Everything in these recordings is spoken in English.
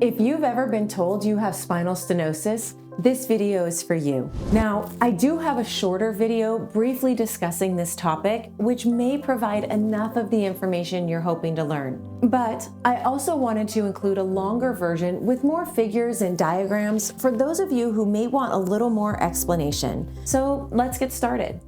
If you've ever been told you have spinal stenosis, this video is for you. Now, I do have a shorter video briefly discussing this topic, which may provide enough of the information you're hoping to learn. But I also wanted to include a longer version with more figures and diagrams for those of you who may want a little more explanation. So let's get started.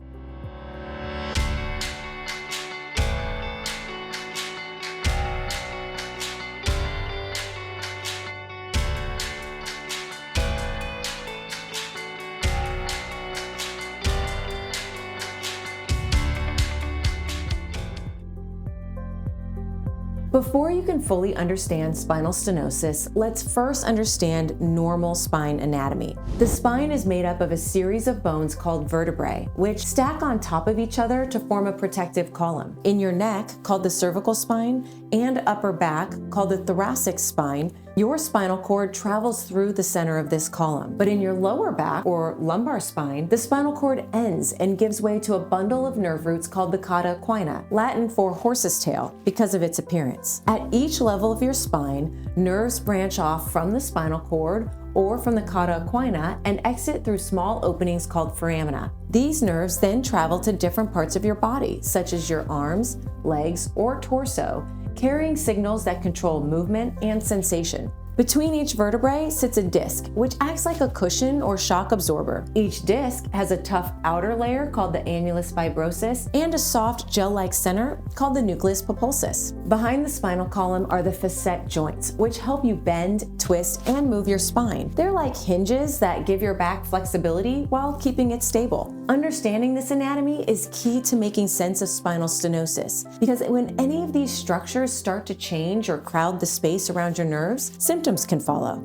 Before you can fully understand spinal stenosis, let's first understand normal spine anatomy. The spine is made up of a series of bones called vertebrae, which stack on top of each other to form a protective column. In your neck, called the cervical spine, and upper back, called the thoracic spine, your spinal cord travels through the center of this column. But in your lower back, or lumbar spine, the spinal cord ends and gives way to a bundle of nerve roots called the cauda equina, Latin for horse's tail, because of its appearance. At each level of your spine, nerves branch off from the spinal cord or from the cauda equina and exit through small openings called foramina. These nerves then travel to different parts of your body, such as your arms, legs, or torso, carrying signals that control movement and sensation. Between each vertebrae sits a disc, which acts like a cushion or shock absorber. Each disc has a tough outer layer called the annulus fibrosus and a soft gel-like center called the nucleus pulposus. Behind the spinal column are the facet joints, which help you bend, twist, and move your spine. They're like hinges that give your back flexibility while keeping it stable. Understanding this anatomy is key to making sense of spinal stenosis, because when any of these structures start to change or crowd the space around your nerves, symptoms can follow.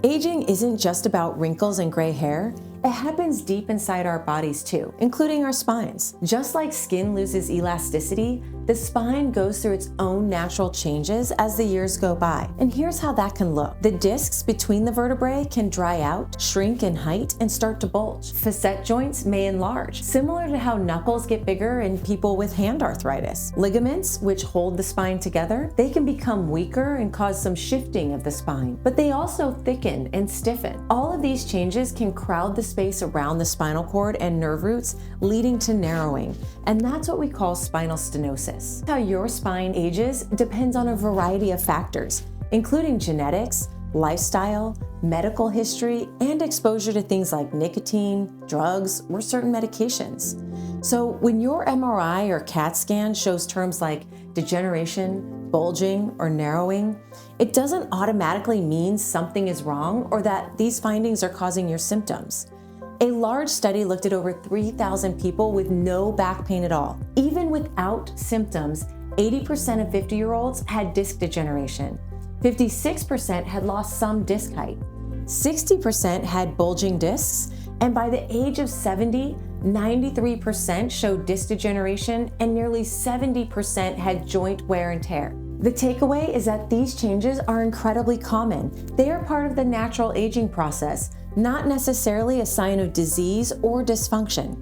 Aging isn't just about wrinkles and gray hair. It happens deep inside our bodies too, including our spines. Just like skin loses elasticity, the spine goes through its own natural changes as the years go by. And here's how that can look. The discs between the vertebrae can dry out, shrink in height, and start to bulge. Facet joints may enlarge, similar to how knuckles get bigger in people with hand arthritis. Ligaments, which hold the spine together, they can become weaker and cause some shifting of the spine, but they also thicken and stiffen. All of these changes can crowd the space around the spinal cord and nerve roots, leading to narrowing, and that's what we call spinal stenosis. How your spine ages depends on a variety of factors, including genetics, lifestyle, medical history, and exposure to things like nicotine, drugs, or certain medications. So when your MRI or CAT scan shows terms like degeneration, bulging, or narrowing, it doesn't automatically mean something is wrong or that these findings are causing your symptoms. A large study looked at over 3,000 people with no back pain at all. Even without symptoms, 80% of 50-year-olds had disc degeneration. 56% had lost some disc height. 60% had bulging discs, and by the age of 70, 93% showed disc degeneration and nearly 70% had joint wear and tear. The takeaway is that these changes are incredibly common. They are part of the natural aging process, not necessarily a sign of disease or dysfunction.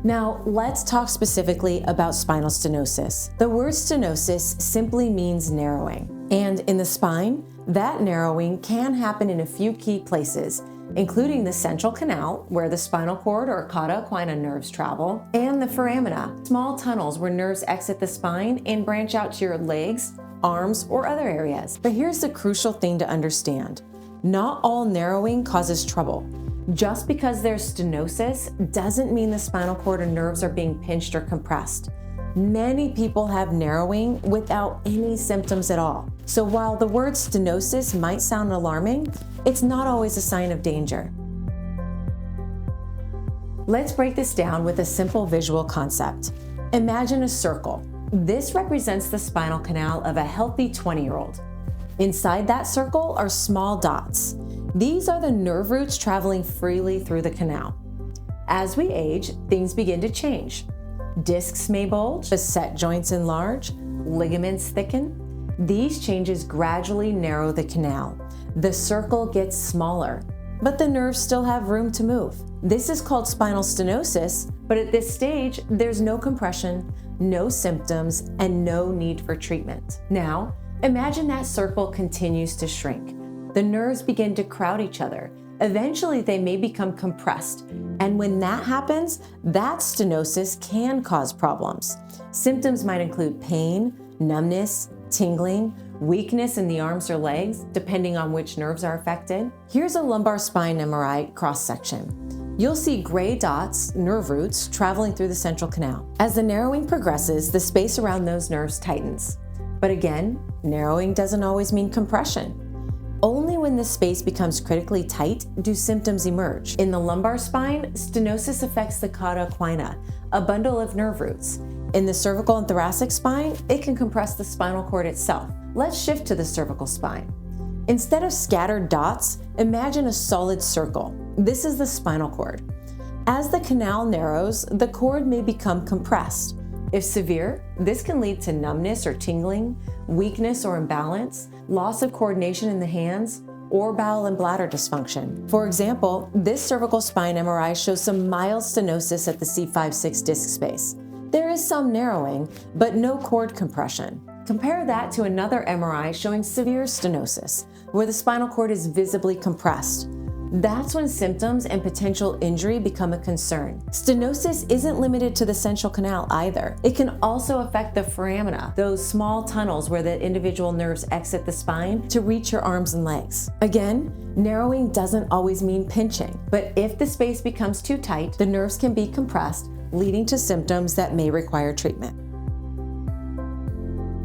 Now, let's talk specifically about spinal stenosis. The word stenosis simply means narrowing. And in the spine, that narrowing can happen in a few key places, including the central canal, where the spinal cord or cauda equina nerves travel, and the foramina, small tunnels where nerves exit the spine and branch out to your legs, arms, or other areas. But here's the crucial thing to understand. Not all narrowing causes trouble. Just because there's stenosis doesn't mean the spinal cord or nerves are being pinched or compressed. Many people have narrowing without any symptoms at all. So while the word stenosis might sound alarming, it's not always a sign of danger. Let's break this down with a simple visual concept. Imagine a circle. This represents the spinal canal of a healthy 20-year-old. Inside that circle are small dots. These are the nerve roots traveling freely through the canal. As we age, things begin to change. Discs may bulge, facet joints enlarge, ligaments thicken. These changes gradually narrow the canal. The circle gets smaller, but the nerves still have room to move. This is called spinal stenosis, but at this stage, there's no compression, no symptoms, and no need for treatment. Now, imagine that circle continues to shrink. The nerves begin to crowd each other. Eventually, they may become compressed. And when that happens, that stenosis can cause problems. Symptoms might include pain, numbness, tingling, weakness in the arms or legs, depending on which nerves are affected. Here's a lumbar spine MRI cross-section. You'll see gray dots, nerve roots, traveling through the central canal. As the narrowing progresses, the space around those nerves tightens. But again, narrowing doesn't always mean compression. Only when the space becomes critically tight do symptoms emerge. In the lumbar spine, stenosis affects the cauda equina, a bundle of nerve roots. In the cervical and thoracic spine, it can compress the spinal cord itself. Let's shift to the cervical spine. Instead of scattered dots, imagine a solid circle. This is the spinal cord. As the canal narrows, the cord may become compressed. If severe, this can lead to numbness or tingling, weakness or imbalance, loss of coordination in the hands, or bowel and bladder dysfunction. For example, this cervical spine MRI shows some mild stenosis at the C5-6 disc space. There is some narrowing, but no cord compression. Compare that to another MRI showing severe stenosis, where the spinal cord is visibly compressed. That's when symptoms and potential injury become a concern. Stenosis isn't limited to the central canal either. It can also affect the foramina, those small tunnels where the individual nerves exit the spine to reach your arms and legs. Again, narrowing doesn't always mean pinching, but if the space becomes too tight, the nerves can be compressed, leading to symptoms that may require treatment.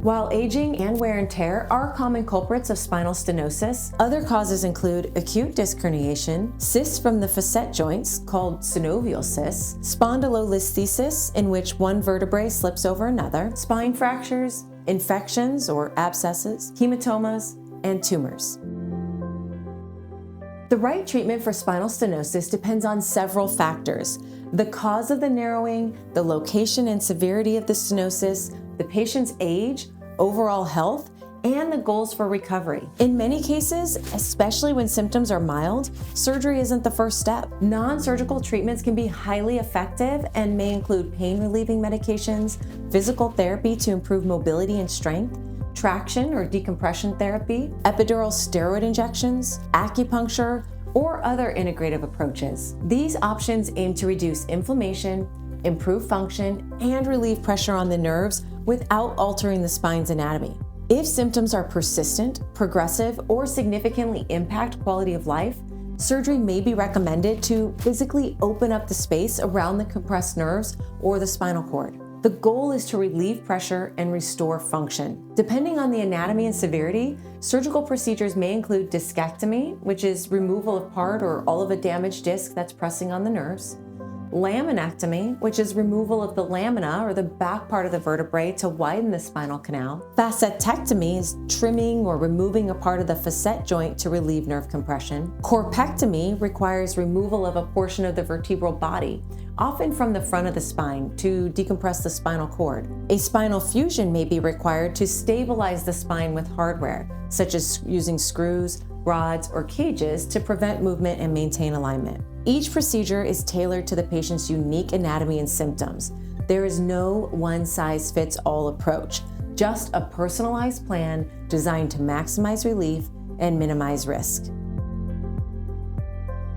While aging and wear and tear are common culprits of spinal stenosis, other causes include acute disc herniation, cysts from the facet joints called synovial cysts, spondylolisthesis in which one vertebrae slips over another, spine fractures, infections or abscesses, hematomas, and tumors. The right treatment for spinal stenosis depends on several factors: the cause of the narrowing, the location and severity of the stenosis, the patient's age, overall health, and the goals for recovery. In many cases, especially when symptoms are mild, surgery isn't the first step. Non-surgical treatments can be highly effective and may include pain-relieving medications, physical therapy to improve mobility and strength, traction or decompression therapy, epidural steroid injections, acupuncture, or other integrative approaches. These options aim to reduce inflammation, improve function, and relieve pressure on the nerves without altering the spine's anatomy. If symptoms are persistent, progressive, or significantly impact quality of life, surgery may be recommended to physically open up the space around the compressed nerves or the spinal cord. The goal is to relieve pressure and restore function. Depending on the anatomy and severity, surgical procedures may include discectomy, which is removal of part or all of a damaged disc that's pressing on the nerves, laminectomy, which is removal of the lamina or the back part of the vertebrae to widen the spinal canal. Facetectomy is trimming or removing a part of the facet joint to relieve nerve compression. Corpectomy requires removal of a portion of the vertebral body, often from the front of the spine, to decompress the spinal cord. A spinal fusion may be required to stabilize the spine with hardware, such as using screws, rods, or cages to prevent movement and maintain alignment. Each procedure is tailored to the patient's unique anatomy and symptoms. There is no one-size-fits-all approach, just a personalized plan designed to maximize relief and minimize risk.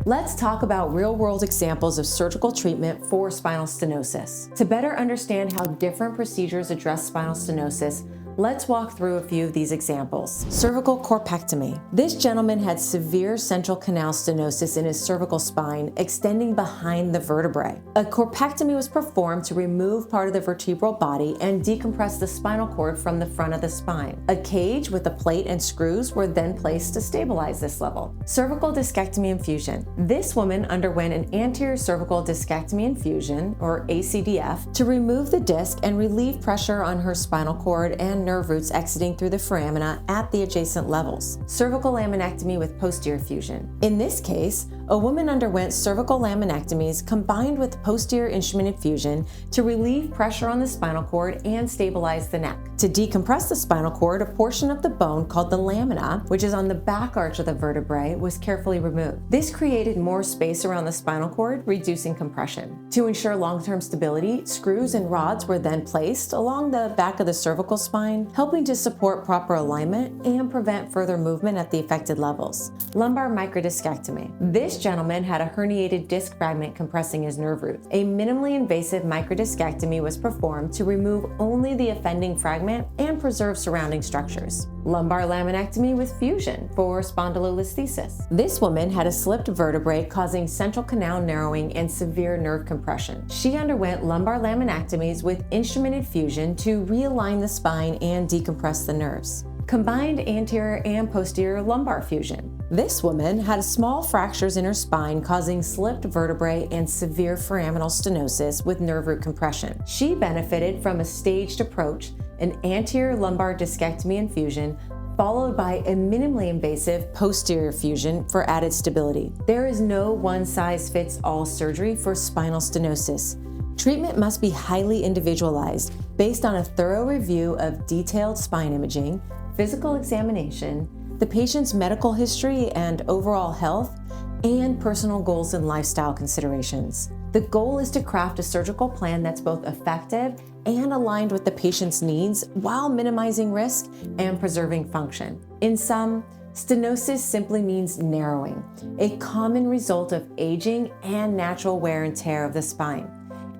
Let's talk about real-world examples of surgical treatment for spinal stenosis. To better understand how different procedures address spinal stenosis, let's walk through a few of these examples. Cervical corpectomy. This gentleman had severe central canal stenosis in his cervical spine, extending behind the vertebrae. A corpectomy was performed to remove part of the vertebral body and decompress the spinal cord from the front of the spine. A cage with a plate and screws were then placed to stabilize this level. Cervical discectomy infusion. This woman underwent an anterior cervical discectomy infusion, or ACDF, to remove the disc and relieve pressure on her spinal cord and and nerve roots exiting through the foramina at the adjacent levels. Cervical laminectomy with posterior fusion. In this case, a woman underwent cervical laminectomies combined with posterior instrumented fusion to relieve pressure on the spinal cord and stabilize the neck. To decompress the spinal cord, a portion of the bone called the lamina, which is on the back arch of the vertebrae, was carefully removed. This created more space around the spinal cord, reducing compression. To ensure long-term stability, screws and rods were then placed along the back of the cervical spine, helping to support proper alignment and prevent further movement at the affected levels. Lumbar microdiscectomy. This gentleman had a herniated disc fragment compressing his nerve roots. A minimally invasive microdiscectomy was performed to remove only the offending fragment and preserve surrounding structures. Lumbar laminectomy with fusion for spondylolisthesis. This woman had a slipped vertebrae causing central canal narrowing and severe nerve compression. She underwent lumbar laminectomies with instrumented fusion to realign the spine and decompress the nerves. Combined anterior and posterior lumbar fusion. This woman had small fractures in her spine causing slipped vertebrae and severe foraminal stenosis with nerve root compression. She benefited from a staged approach, an anterior lumbar discectomy and fusion, followed by a minimally invasive posterior fusion for added stability. There is no one-size-fits-all surgery for spinal stenosis. Treatment must be highly individualized based on a thorough review of detailed spine imaging, physical examination, the patient's medical history and overall health, and personal goals and lifestyle considerations. The goal is to craft a surgical plan that's both effective and aligned with the patient's needs while minimizing risk and preserving function. In sum, stenosis simply means narrowing, a common result of aging and natural wear and tear of the spine.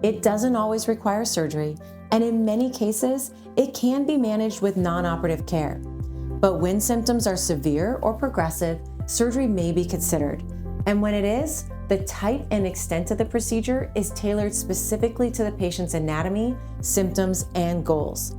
It doesn't always require surgery, and in many cases, it can be managed with non-operative care. But when symptoms are severe or progressive, surgery may be considered. And when it is, the type and extent of the procedure is tailored specifically to the patient's anatomy, symptoms, and goals.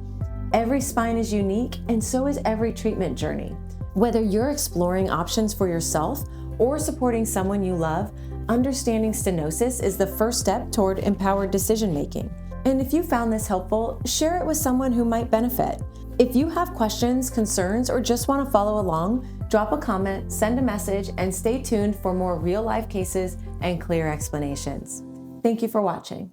Every spine is unique, and so is every treatment journey. Whether you're exploring options for yourself or supporting someone you love, understanding stenosis is the first step toward empowered decision-making. And if you found this helpful, share it with someone who might benefit. If you have questions, concerns, or just want to follow along, drop a comment, send a message, and stay tuned for more real-life cases and clear explanations. Thank you for watching.